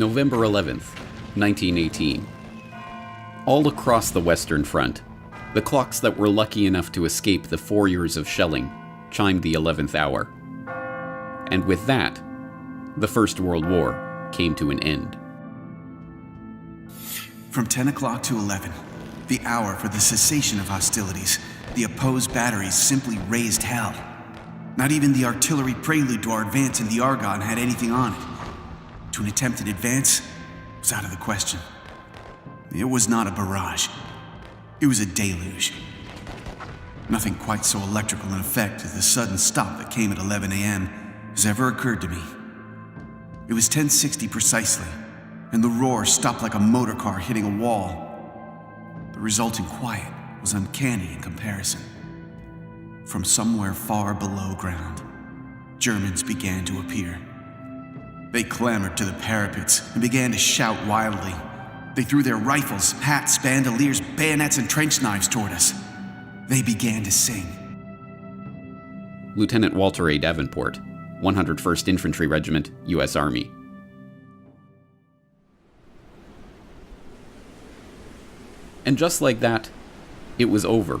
November 11th, 1918. All across the Western Front, the clocks that were lucky enough to escape the 4 years of shelling chimed the 11th hour. And with that, the First World War came to an end. From 10 o'clock to 11, the hour for the cessation of hostilities, the opposed batteries simply raised hell. Not even the artillery prelude to our advance in the Argonne had anything on it. To an attempted advance was out of the question. It was not a barrage. It was a deluge. Nothing quite so electrical in effect as the sudden stop that came at 11 a.m. has ever occurred to me. It was 10:60 precisely, and the roar stopped like a motor car hitting a wall. The resulting quiet was uncanny in comparison. From somewhere far below ground, Germans began to appear. They clambered to the parapets and began to shout wildly. They threw their rifles, hats, bandoliers, bayonets, and trench knives toward us. They began to sing. Lieutenant Walter A. Davenport, 101st Infantry Regiment, U.S. Army. And just like that, it was over.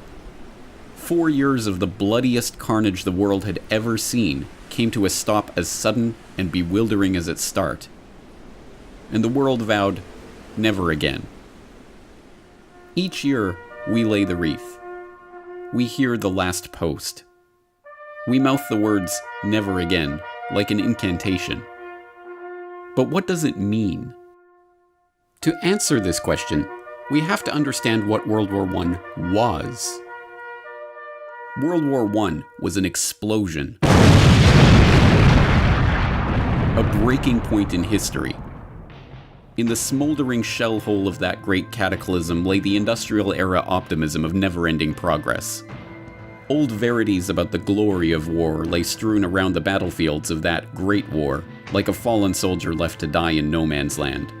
4 years of the bloodiest carnage the world had ever seen came to a stop as sudden and bewildering as its start. And the world vowed, never again. Each year, we lay the wreath. We hear the last post. We mouth the words, never again, like an incantation. But what does it mean? To answer this question, we have to understand what World War I was. World War I was an explosion. A breaking point in history. In the smoldering shell hole of that great cataclysm lay the industrial era optimism of never-ending progress. Old verities about the glory of war lay strewn around the battlefields of that great war, like a fallen soldier left to die in no man's land.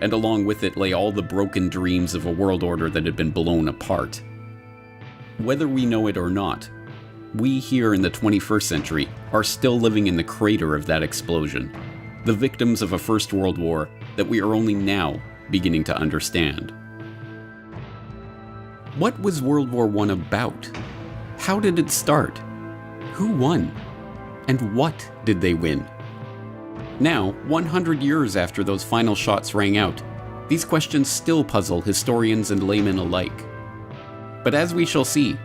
And along with it lay all the broken dreams of a world order that had been blown apart. Whether we know it or not, we here in the 21st century are still living in the crater of that explosion, the victims of a First World War that we are only now beginning to understand. What was World War I about? How did it start? Who won? And what did they win? Now, 100 years after those final shots rang out, these questions still puzzle historians and laymen alike. But as we shall see,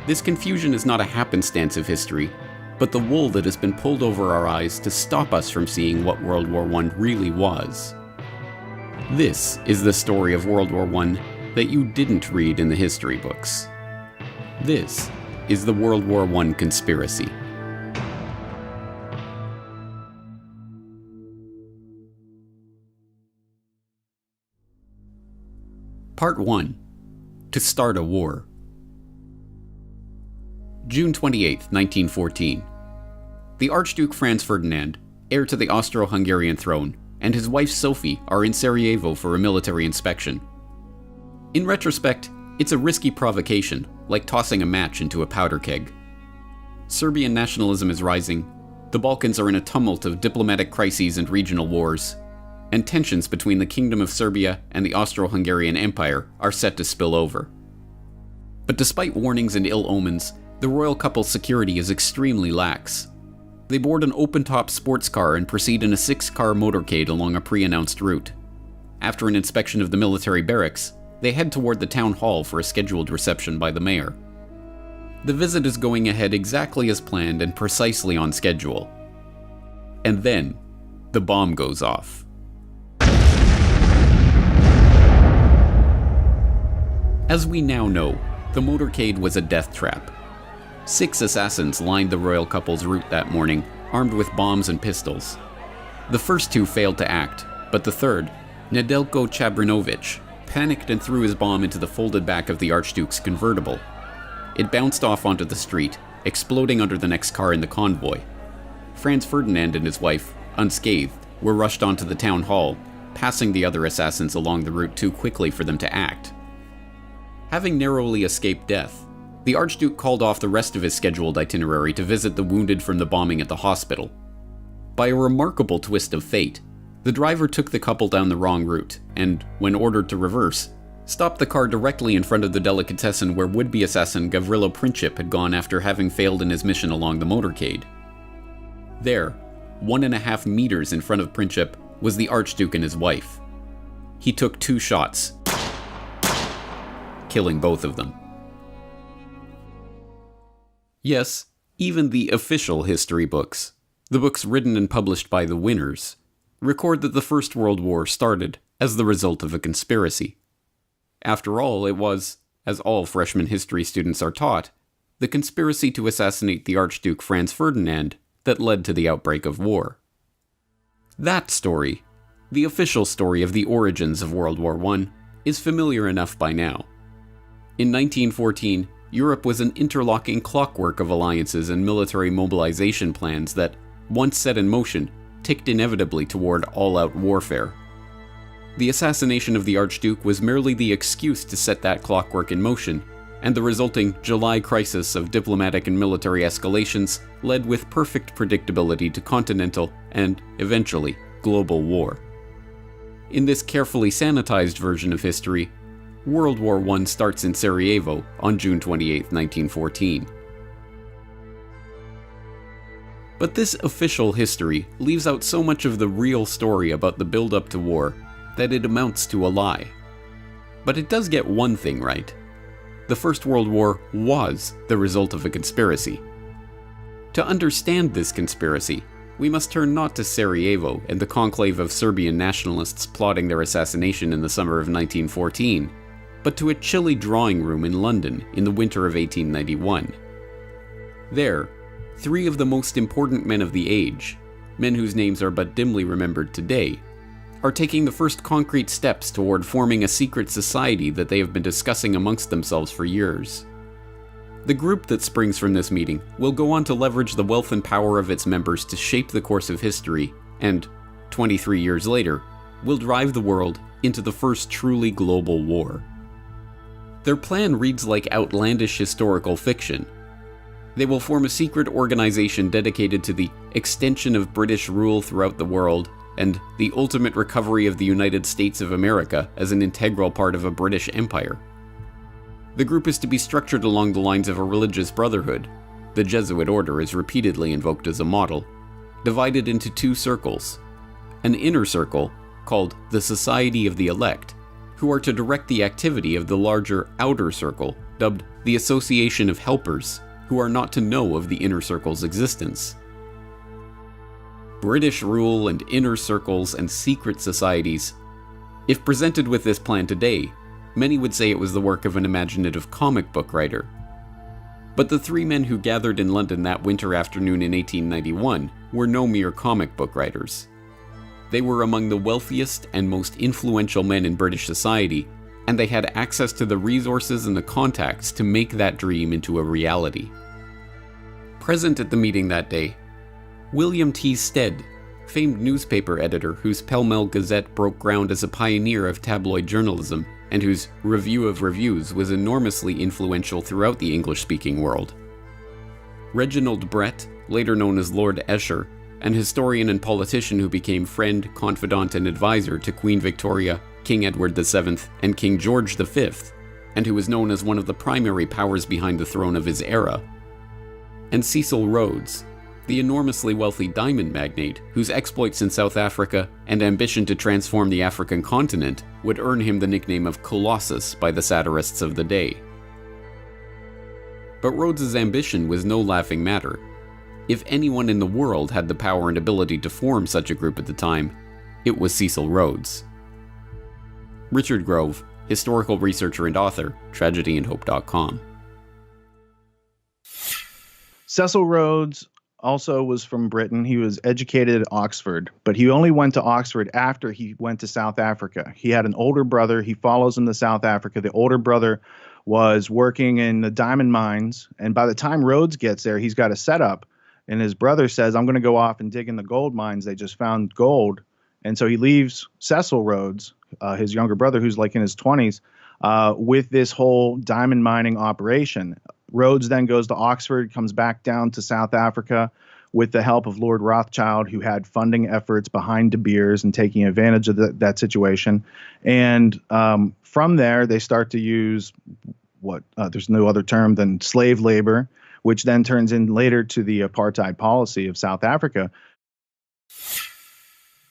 this confusion is not a happenstance of history, but the wool that has been pulled over our eyes to stop us from seeing what World War I really was. This is the story of World War I that you didn't read in the history books. This is the World War I Conspiracy. Part 1. To start a war. June 28, 1914. The Archduke Franz Ferdinand, heir to the Austro-Hungarian throne, and his wife Sophie are in Sarajevo for a military inspection. In retrospect, it's a risky provocation, like tossing a match into a powder keg. Serbian nationalism is rising, the Balkans are in a tumult of diplomatic crises and regional wars, and tensions between the Kingdom of Serbia and the Austro-Hungarian Empire are set to spill over. But despite warnings and ill omens, the royal couple's security is extremely lax. They board an open-top sports car and proceed in a 6-car motorcade along a pre-announced route. After an inspection of the military barracks, they head toward the town hall for a scheduled reception by the mayor. The visit is going ahead exactly as planned and precisely on schedule. And then, the bomb goes off. As we now know, the motorcade was a death trap. 6 assassins lined the royal couple's route that morning, armed with bombs and pistols. The first 2 failed to act, but the third, Nedeljko Chabrinovic, panicked and threw his bomb into the folded back of the Archduke's convertible. It bounced off onto the street, exploding under the next car in the convoy. Franz Ferdinand and his wife, unscathed, were rushed onto the town hall, passing the other assassins along the route too quickly for them to act. Having narrowly escaped death, the Archduke called off the rest of his scheduled itinerary to visit the wounded from the bombing at the hospital. By a remarkable twist of fate, The driver took the couple down the wrong route, and, when ordered to reverse, stopped the car directly in front of the delicatessen where would-be assassin Gavrilo Princip had gone after having failed in his mission along the motorcade. There, 1.5 meters in front of Princip, was the Archduke and his wife. He took 2 shots, killing both of them. Yes, even the official history books, the books written and published by the winners, record that the First World War started as the result of a conspiracy. After all, it was, as all freshman history students are taught, the conspiracy to assassinate the Archduke Franz Ferdinand that led to the outbreak of war. That story, the official story of the origins of World War I, is familiar enough by now. In 1914, Europe was an interlocking clockwork of alliances and military mobilization plans that, once set in motion, ticked inevitably toward all-out warfare. The assassination of the Archduke was merely the excuse to set that clockwork in motion, and the resulting July crisis of diplomatic and military escalations led with perfect predictability to continental and, eventually, global war. In this carefully sanitized version of history, World War I starts in Sarajevo on June 28, 1914. But this official history leaves out so much of the real story about the build-up to war that it amounts to a lie. But it does get one thing right. The First World War was the result of a conspiracy. To understand this conspiracy, we must turn not to Sarajevo and the conclave of Serbian nationalists plotting their assassination in the summer of 1914, but to a chilly drawing room in London in the winter of 1891. There, 3 of the most important men of the age, men whose names are but dimly remembered today, are taking the first concrete steps toward forming a secret society that they have been discussing amongst themselves for years. The group that springs from this meeting will go on to leverage the wealth and power of its members to shape the course of history, and, 23 years later, will drive the world into the first truly global war. Their plan reads like outlandish historical fiction. They will form a secret organization dedicated to the extension of British rule throughout the world and the ultimate recovery of the United States of America as an integral part of a British empire. The group is to be structured along the lines of a religious brotherhood. The Jesuit order is repeatedly invoked as a model, divided into 2 circles. An inner circle, called the Society of the Elect, who are to direct the activity of the larger outer circle, dubbed the Association of Helpers, who are not to know of the inner circle's existence. British rule and inner circles and secret societies. If presented with this plan today, many would say it was the work of an imaginative comic book writer. But the 3 men who gathered in London that winter afternoon in 1891 were no mere comic book writers. They were among the wealthiest and most influential men in British society, and they had access to the resources and the contacts to make that dream into a reality. Present at the meeting that day, William T. Stead, famed newspaper editor whose Pall Mall Gazette broke ground as a pioneer of tabloid journalism and whose Review of Reviews was enormously influential throughout the English-speaking world. Reginald Brett, later known as Lord Esher, an historian and politician who became friend, confidant, and advisor to Queen Victoria, King Edward VII, and King George V, and who was known as one of the primary powers behind the throne of his era. And Cecil Rhodes, the enormously wealthy diamond magnate whose exploits in South Africa and ambition to transform the African continent would earn him the nickname of Colossus by the satirists of the day. But Rhodes's ambition was no laughing matter. If anyone in the world had the power and ability to form such a group at the time, it was Cecil Rhodes. Richard Grove, historical researcher and author, tragedyandhope.com. Cecil Rhodes also was from Britain. He was educated at Oxford, but he only went to Oxford after he went to South Africa. He had an older brother. He follows him to South Africa. The older brother was working in the diamond mines, and by the time Rhodes gets there, he's got a setup, and his brother says, I'm going to go off and dig in the gold mines. They just found gold. And so he leaves Cecil Rhodes, his younger brother, who's like in his 20s, with this whole diamond mining operation. Rhodes then goes to Oxford, comes back down to South Africa, with the help of Lord Rothschild, who had funding efforts behind De Beers and taking advantage of that situation. And from there, they start to use there's no other term than slave labor, which then turns in later to the apartheid policy of South Africa.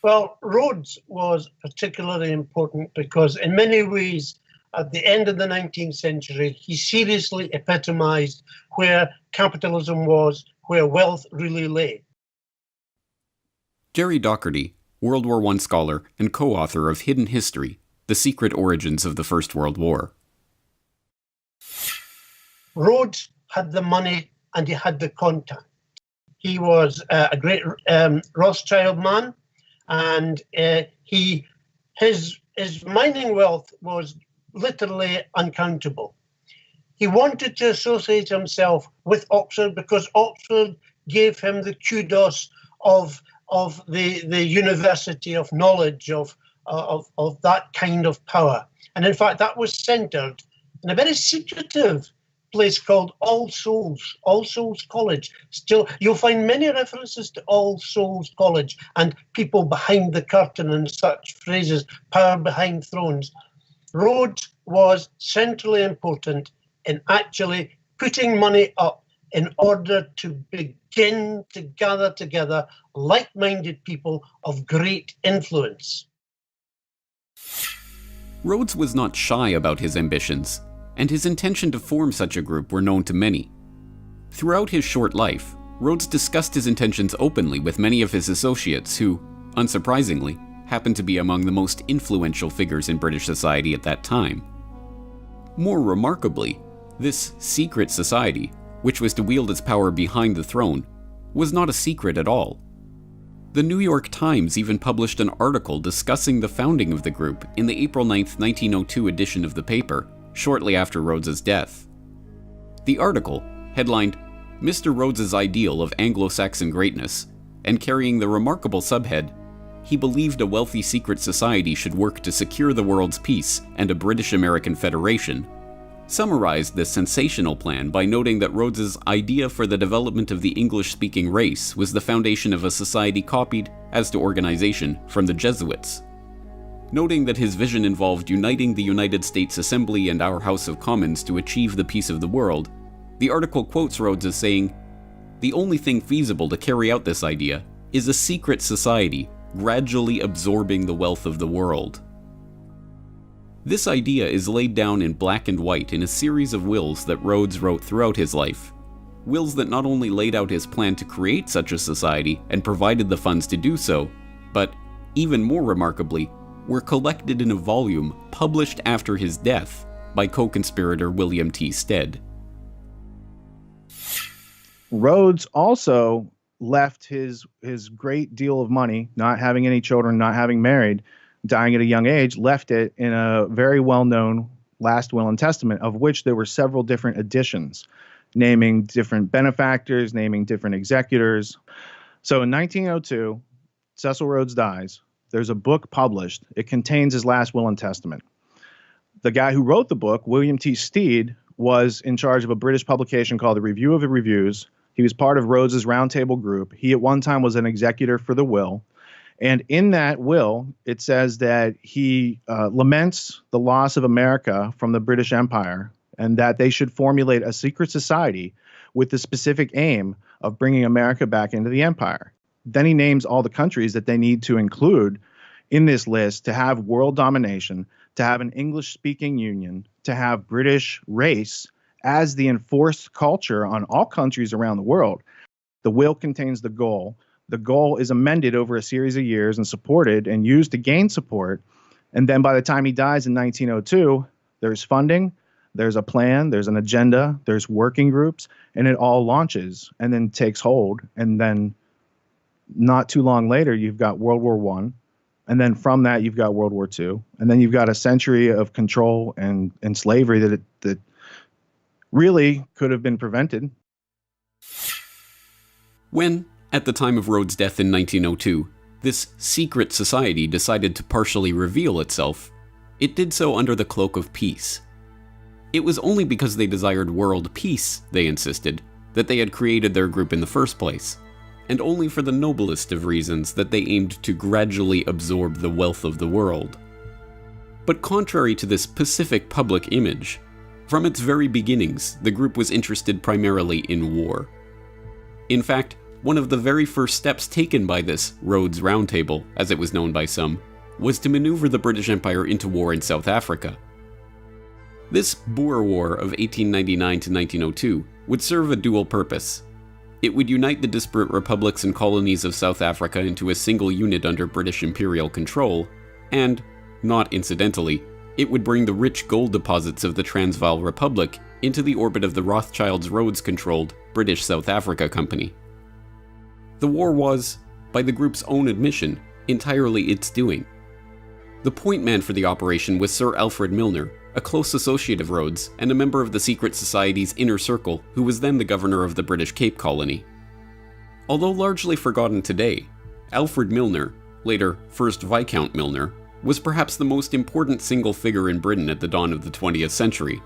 Well, Rhodes was particularly important because in many ways, at the end of the 19th century, he seriously epitomized where capitalism was, where wealth really lay. Jerry Docherty, World War I scholar and co-author of Hidden History, The Secret Origins of the First World War. Rhodes had the money and he had the contact. He was a great Rothschild man, and his mining wealth was literally uncountable. He wanted to associate himself with Oxford because Oxford gave him the kudos of the university of knowledge, of that kind of power. And in fact, that was centered in a very secretive place called All Souls College. Still, you'll find many references to All Souls College and people behind the curtain and such phrases, power behind thrones. Rhodes was centrally important in actually putting money up in order to begin to gather together like-minded people of great influence. Rhodes was not shy about his ambitions, and his intention to form such a group were known to many. Throughout his short life, Rhodes discussed his intentions openly with many of his associates who, unsurprisingly, happened to be among the most influential figures in British society at that time. More remarkably, this secret society, which was to wield its power behind the throne, was not a secret at all. The New York Times even published an article discussing the founding of the group in the April 9, 1902 edition of the paper, shortly after Rhodes's death. The article, headlined "Mr. Rhodes's Ideal of Anglo-Saxon Greatness," and carrying the remarkable subhead, "He believed a wealthy secret society should work to secure the world's peace and a British-American federation," summarized this sensational plan by noting that Rhodes's idea for the development of the English-speaking race was the foundation of a society copied, as to organization, from the Jesuits. Noting that his vision involved uniting the United States Assembly and our House of Commons to achieve the peace of the world, the article quotes Rhodes as saying, "The only thing feasible to carry out this idea is a secret society gradually absorbing the wealth of the world." This idea is laid down in black and white in a series of wills that Rhodes wrote throughout his life. Wills that not only laid out his plan to create such a society and provided the funds to do so, but, even more remarkably, were collected in a volume published after his death by co-conspirator William T. Stead. Rhodes also left his great deal of money, not having any children, not having married, dying at a young age, left it in a very well-known last will and testament, of which there were several different editions, naming different benefactors, naming different executors. So in 1902, Cecil Rhodes dies. There's a book published. It contains his last will and testament. The guy who wrote the book, William T. Stead, was in charge of a British publication called the Review of the Reviews. He was part of Rhodes's roundtable group. He at one time was an executor for the will. And in that will, it says that he laments the loss of America from the British Empire and that they should formulate a secret society with the specific aim of bringing America back into the empire. Then he names all the countries that they need to include in this list to have world domination, to have an English-speaking union, to have British race as the enforced culture on all countries around the world. The will contains the goal. The goal is amended over a series of years and supported and used to gain support. And then by the time he dies in 1902, there's funding, there's a plan, there's an agenda, there's working groups, and it all launches and then takes hold. And then not too long later, you've got World War I. And then from that, you've got World War II. And then you've got a century of control and slavery that really could have been prevented. When, at the time of Rhodes' death in 1902, this secret society decided to partially reveal itself, it did so under the cloak of peace. It was only because they desired world peace, they insisted, that they had created their group in the first place. and only for the noblest of reasons that they aimed to gradually absorb the wealth of the world. But contrary to this pacific public image, from its very beginnings, the group was interested primarily in war. In fact, one of the very first steps taken by this Rhodes Round Table, as it was known by some, was to maneuver the British Empire into war in South Africa. This Boer War of 1899 to 1902 would serve a dual purpose. It would unite the disparate republics and colonies of South Africa into a single unit under British imperial control, and, not incidentally, it would bring the rich gold deposits of the Transvaal Republic into the orbit of the Rothschilds Rhodes-controlled British South Africa Company. The war was, by the group's own admission, entirely its doing. The point man for the operation was Sir Alfred Milner, a close associate of Rhodes and a member of the secret society's inner circle who was then the governor of the British Cape Colony. Although largely forgotten today, Alfred Milner, later First Viscount Milner, was perhaps the most important single figure in Britain at the dawn of the 20th century.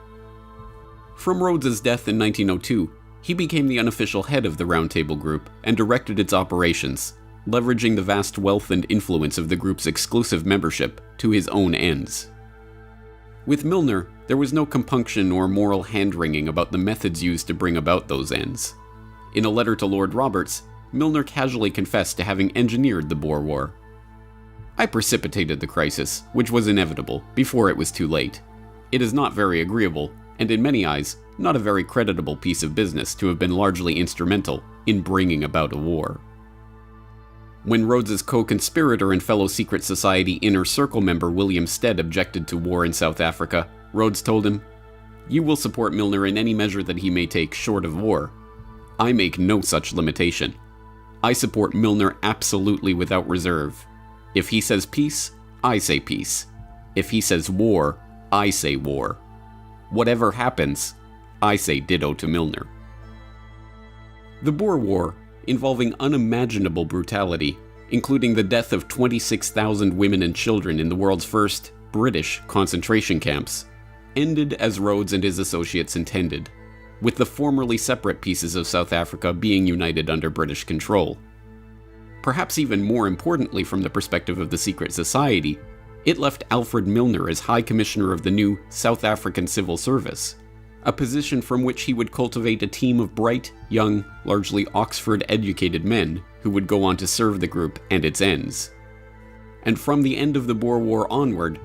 From Rhodes's death in 1902, he became the unofficial head of the Round Table Group and directed its operations, leveraging the vast wealth and influence of the group's exclusive membership to his own ends. With Milner, there was no compunction or moral hand-wringing about the methods used to bring about those ends. In a letter to Lord Roberts, Milner casually confessed to having engineered the Boer War. "I precipitated the crisis, which was inevitable, before it was too late. It is not very agreeable, and in many eyes, not a very creditable piece of business to have been largely instrumental in bringing about a war." When Rhodes's co-conspirator and fellow secret society Inner Circle member William Stead objected to war in South Africa, Rhodes told him, "You will support Milner in any measure that he may take short of war. I make no such limitation. I support Milner absolutely without reserve. If he says peace, I say peace. If he says war, I say war. Whatever happens, I say ditto to Milner." The Boer War, involving unimaginable brutality, including the death of 26,000 women and children in the world's first British concentration camps, ended as Rhodes and his associates intended, with the formerly separate pieces of South Africa being united under British control. Perhaps even more importantly from the perspective of the secret society, it left Alfred Milner as High Commissioner of the new South African Civil Service, a position from which he would cultivate a team of bright, young, largely Oxford-educated men who would go on to serve the group and its ends. And from the end of the Boer War onward,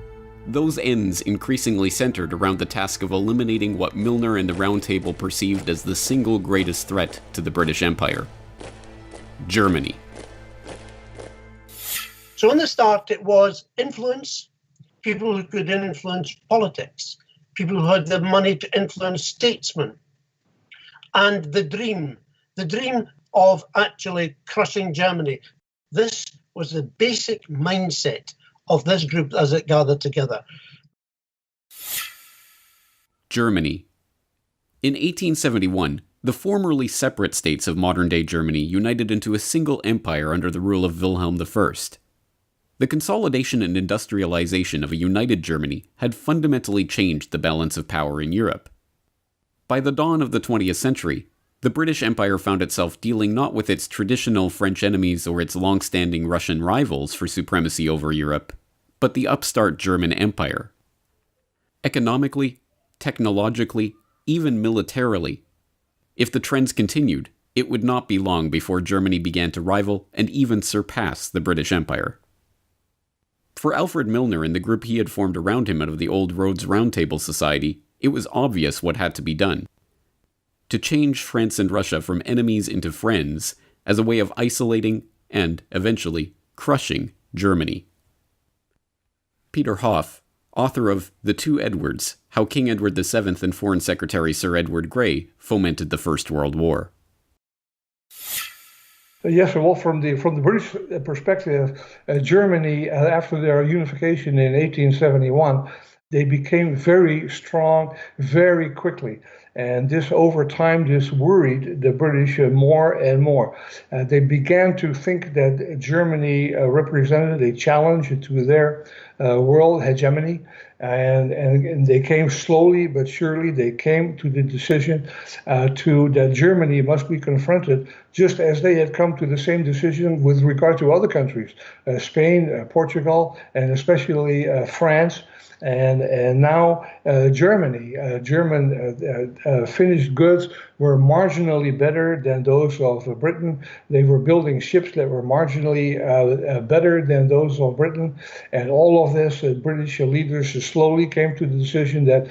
those ends increasingly centered around the task of eliminating what Milner and the Round Table perceived as the single greatest threat to the British Empire: Germany. So in the start, it was influence, people who could influence politics, people who had the money to influence statesmen, and the dream of actually crushing Germany. This was the basic mindset of this group as it gathered together. Germany. In 1871, the formerly separate states of modern-day Germany united into a single empire under the rule of Wilhelm I. The consolidation and industrialization of a united Germany had fundamentally changed the balance of power in Europe. By the dawn of the 20th century, the British Empire found itself dealing not with its traditional French enemies or its long-standing Russian rivals for supremacy over Europe, but the upstart German Empire. Economically, technologically, even militarily, if the trends continued, it would not be long before Germany began to rival and even surpass the British Empire. For Alfred Milner and the group he had formed around him out of the old Rhodes Round Table Society, it was obvious what had to be done. To change France and Russia from enemies into friends as a way of isolating and, eventually, crushing Germany. Peter Hoff, author of The Two Edwards, How King Edward VII and Foreign Secretary Sir Edward Grey Fomented the First World War. Yes, well, from the British perspective, Germany, after their unification in 1871, they became very strong very quickly. And this, over time, this worried the British more and more. They began to think that Germany represented a challenge to their world hegemony. And they came slowly but surely. They came to the decision that Germany must be confronted, just as they had come to the same decision with regard to other countries, Spain, Portugal, and especially France. And now Germany. German finished goods were marginally better than those of Britain. They were building ships that were marginally better than those of Britain. And all of this, British leaders slowly came to the decision that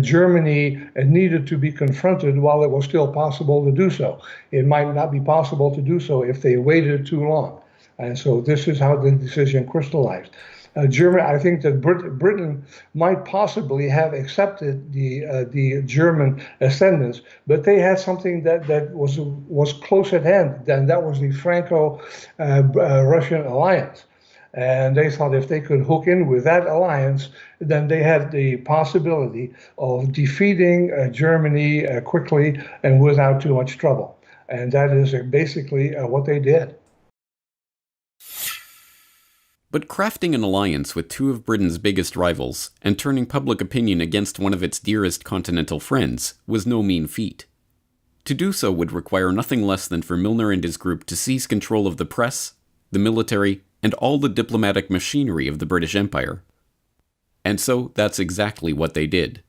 Germany needed to be confronted while it was still possible to do so. It might not be possible to do so if they waited too long. And so this is how the decision crystallized. Germany, I think that Britain might possibly have accepted the German ascendance, but they had something that was close at hand. Then that was the Franco-Russian alliance, and they thought if they could hook in with that alliance, then they had the possibility of defeating Germany quickly and without too much trouble. And that is basically what they did. But crafting an alliance with two of Britain's biggest rivals and turning public opinion against one of its dearest continental friends was no mean feat. To do so would require nothing less than for Milner and his group to seize control of the press, the military, and all the diplomatic machinery of the British Empire. And so that's exactly what they did.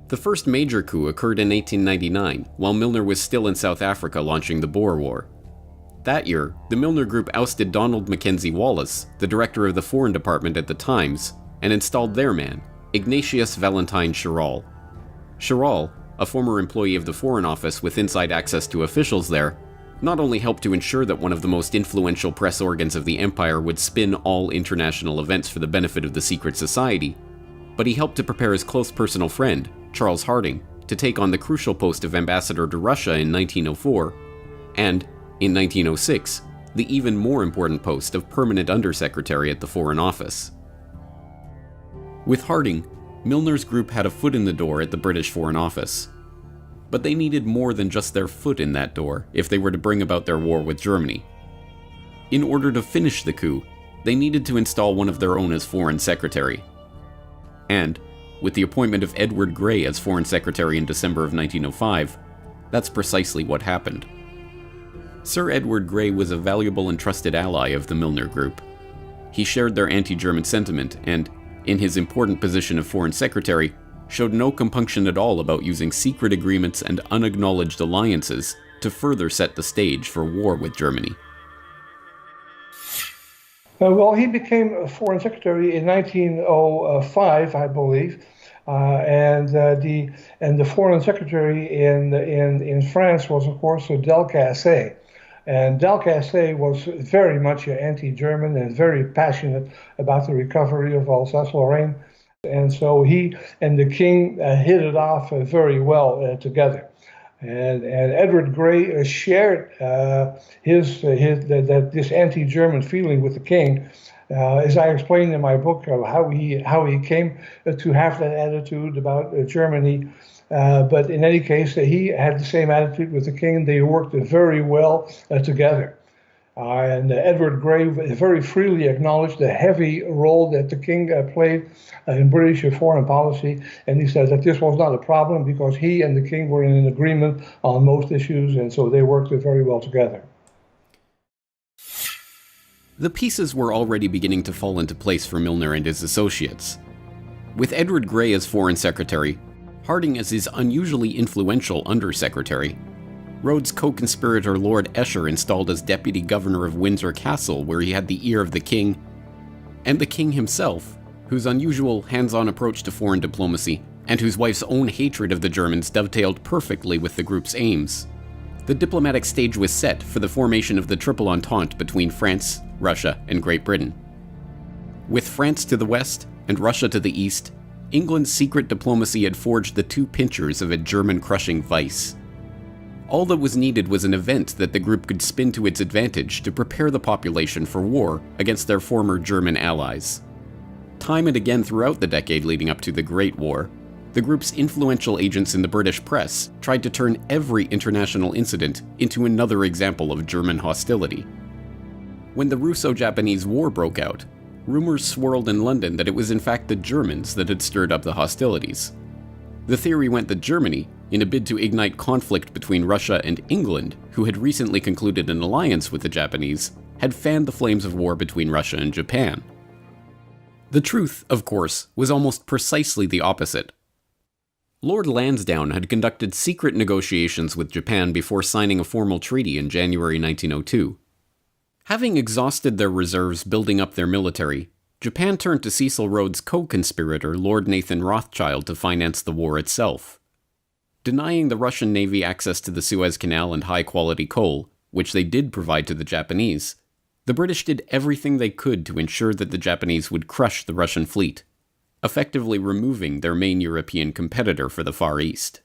The first major coup occurred in 1899, while Milner was still in South Africa launching the Boer War. That year, the Milner Group ousted Donald Mackenzie Wallace, the director of the Foreign Department at the Times, and installed their man, Ignatius Valentine Schirall. Schirall, a former employee of the Foreign Office with inside access to officials there, not only helped to ensure that one of the most influential press organs of the empire would spin all international events for the benefit of the secret society, but he helped to prepare his close personal friend, Charles Harding, to take on the crucial post of ambassador to Russia in 1904, and, in 1906, the even more important post of permanent undersecretary at the Foreign Office. With Harding, Milner's group had a foot in the door at the British Foreign Office. But they needed more than just their foot in that door if they were to bring about their war with Germany. In order to finish the coup, they needed to install one of their own as Foreign Secretary. And, with the appointment of Edward Grey as Foreign Secretary in December of 1905, that's precisely what happened. Sir Edward Grey was a valuable and trusted ally of the Milner Group. He shared their anti-German sentiment and, in his important position of Foreign Secretary, showed no compunction at all about using secret agreements and unacknowledged alliances to further set the stage for war with Germany. Well, he became Foreign Secretary in 1905, I believe, and the Foreign Secretary in France was, of course, Delcasse. And Delcasse was very much anti-German and very passionate about the recovery of Alsace-Lorraine. And so he and the king hit it off very well together. And Edward Grey shared this anti-German feeling with the king. As I explained in my book, how he came to have that attitude about Germany. But in any case, he had the same attitude with the king. They worked very well together. And Edward Grey very freely acknowledged the heavy role that the king played in British foreign policy. And he said that this was not a problem because he and the king were in an agreement on most issues, and so they worked very well together. The pieces were already beginning to fall into place for Milner and his associates. With Edward Grey as Foreign Secretary, Harding as his unusually influential Undersecretary, Rhodes' co-conspirator Lord Esher installed as Deputy Governor of Windsor Castle, where he had the ear of the king, and the king himself, whose unusual hands-on approach to foreign diplomacy and whose wife's own hatred of the Germans dovetailed perfectly with the group's aims. The diplomatic stage was set for the formation of the Triple Entente between France, Russia, and Great Britain. With France to the west and Russia to the east, England's secret diplomacy had forged the two pincers of a German-crushing vice. All that was needed was an event that the group could spin to its advantage to prepare the population for war against their former German allies. Time and again throughout the decade leading up to the Great War, the group's influential agents in the British press tried to turn every international incident into another example of German hostility. When the Russo-Japanese War broke out, rumors swirled in London that it was in fact the Germans that had stirred up the hostilities. The theory went that Germany, in a bid to ignite conflict between Russia and England, who had recently concluded an alliance with the Japanese, had fanned the flames of war between Russia and Japan. The truth, of course, was almost precisely the opposite. Lord Lansdowne had conducted secret negotiations with Japan before signing a formal treaty in January 1902. Having exhausted their reserves building up their military, Japan turned to Cecil Rhodes' co-conspirator Lord Nathan Rothschild to finance the war itself. Denying the Russian Navy access to the Suez Canal and high-quality coal, which they did provide to the Japanese, the British did everything they could to ensure that the Japanese would crush the Russian fleet, effectively removing their main European competitor for the Far East.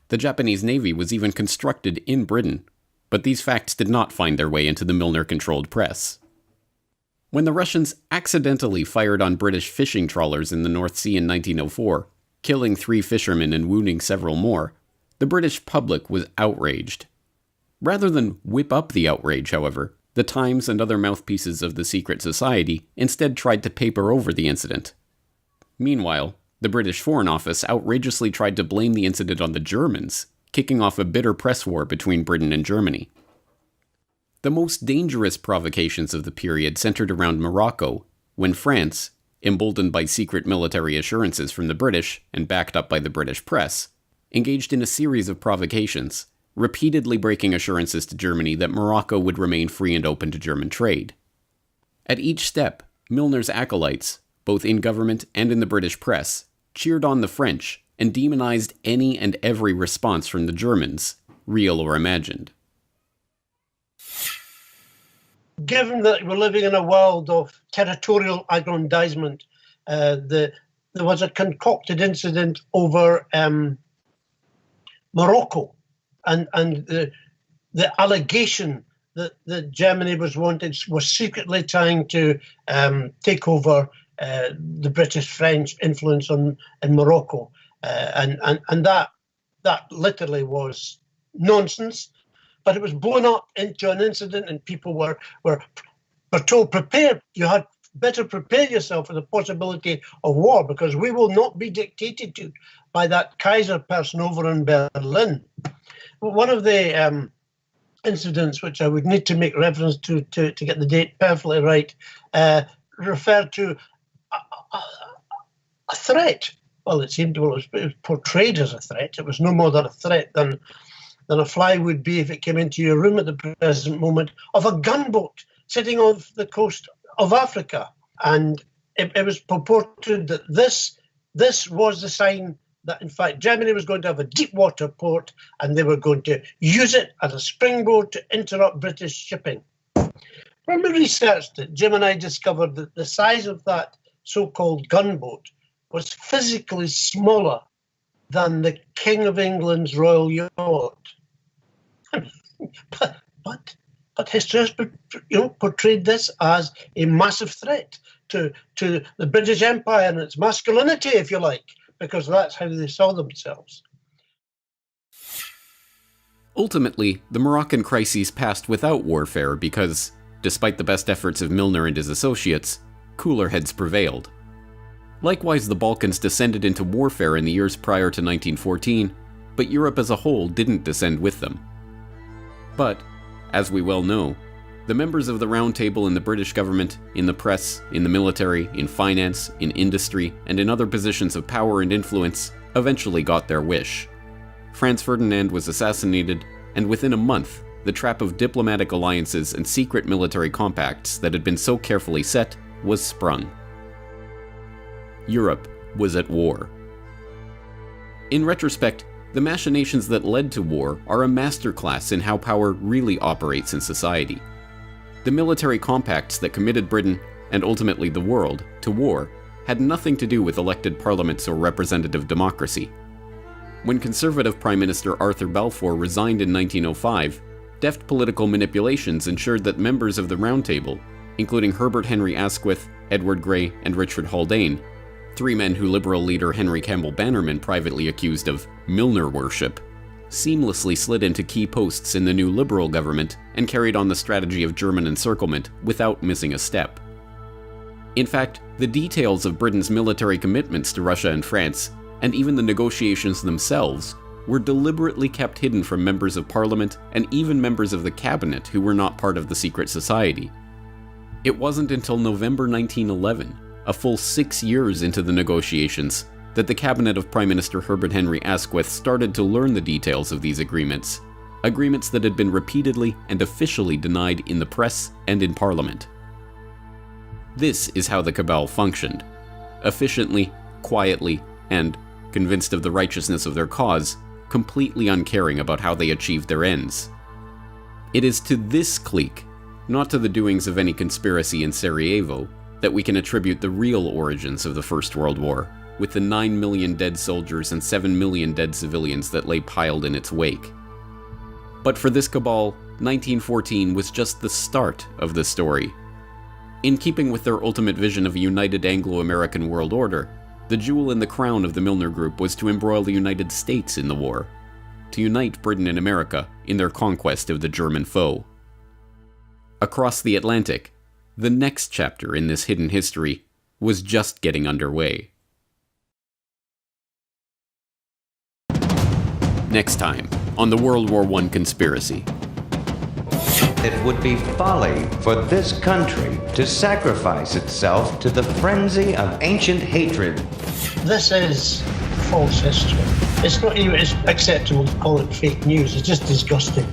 The Japanese Navy was even constructed in Britain, but these facts did not find their way into the Milner-controlled press. When the Russians accidentally fired on British fishing trawlers in the North Sea in 1904, killing 3 fishermen and wounding several more, the British public was outraged. Rather than whip up the outrage, however, the Times and other mouthpieces of the secret society instead tried to paper over the incident. Meanwhile, the British Foreign Office outrageously tried to blame the incident on the Germans, kicking off a bitter press war between Britain and Germany. The most dangerous provocations of the period centered around Morocco, when France, emboldened by secret military assurances from the British and backed up by the British press, engaged in a series of provocations, repeatedly breaking assurances to Germany that Morocco would remain free and open to German trade. At each step, Milner's acolytes, both in government and in the British press, cheered on the French and demonized any and every response from the Germans, real or imagined. Given that we're living in a world of territorial aggrandizement, there was a concocted incident over Morocco, and the allegation that Germany was secretly trying to take over the British-French influence in Morocco, and that literally was nonsense. But it was blown up into an incident, and people were told, prepare. You had better prepare yourself for the possibility of war, because we will not be dictated to by that Kaiser person over in Berlin. One of the incidents, which I would need to make reference to get the date perfectly right, referred to a threat. Well, it was portrayed as a threat. It was no more than a threat than a fly would be if it came into your room at the present moment, of a gunboat sitting off the coast of Africa. And it was purported that this was the sign that, in fact, Germany was going to have a deep water port and they were going to use it as a springboard to interrupt British shipping. When we researched it, Jim and I discovered that the size of that so-called gunboat was physically smaller than the King of England's royal yacht. But history has portrayed this as a massive threat to the British Empire and its masculinity, if you like, because that's how they saw themselves. Ultimately, the Moroccan crises passed without warfare because, despite the best efforts of Milner and his associates, cooler heads prevailed. Likewise, the Balkans descended into warfare in the years prior to 1914, but Europe as a whole didn't descend with them. But, as we well know, the members of the Round Table in the British government, in the press, in the military, in finance, in industry, and in other positions of power and influence eventually got their wish. Franz Ferdinand was assassinated, and within a month, the trap of diplomatic alliances and secret military compacts that had been so carefully set was sprung. Europe was at war. In retrospect, the machinations that led to war are a masterclass in how power really operates in society. The military compacts that committed Britain, and ultimately the world, to war had nothing to do with elected parliaments or representative democracy. When Conservative Prime Minister Arthur Balfour resigned in 1905, deft political manipulations ensured that members of the Round Table, including Herbert Henry Asquith, Edward Grey, and Richard Haldane, three men who Liberal leader Henry Campbell Bannerman privately accused of Milner worship, seamlessly slid into key posts in the new Liberal government and carried on the strategy of German encirclement without missing a step. In fact, the details of Britain's military commitments to Russia and France, and even the negotiations themselves, were deliberately kept hidden from members of parliament and even members of the cabinet who were not part of the secret society. It wasn't until November 1911, a full 6 years into the negotiations, that the cabinet of Prime Minister Herbert Henry Asquith started to learn the details of these agreements that had been repeatedly and officially denied in the press and in Parliament. This is how the cabal functioned: efficiently, quietly, and, convinced of the righteousness of their cause, completely uncaring about how they achieved their ends. It is to this clique, not to the doings of any conspiracy in Sarajevo, that we can attribute the real origins of the First World War, with the 9 million dead soldiers and 7 million dead civilians that lay piled in its wake. But for this cabal, 1914 was just the start of the story. In keeping with their ultimate vision of a united Anglo-American world order, the jewel in the crown of the Milner Group was to embroil the United States in the war, to unite Britain and America in their conquest of the German foe. Across the Atlantic, the next chapter in this hidden history was just getting underway. Next time on the World War I Conspiracy. It would be folly for this country to sacrifice itself to the frenzy of ancient hatred. This is false history. It's not even acceptable to call it fake news. It's just disgusting.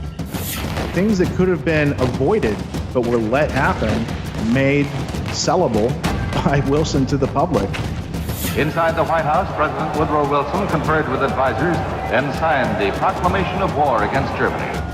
Things that could have been avoided but were let happen, made sellable by Wilson to the public. Inside the White House, President Woodrow Wilson conferred with advisors and signed the proclamation of war against Germany.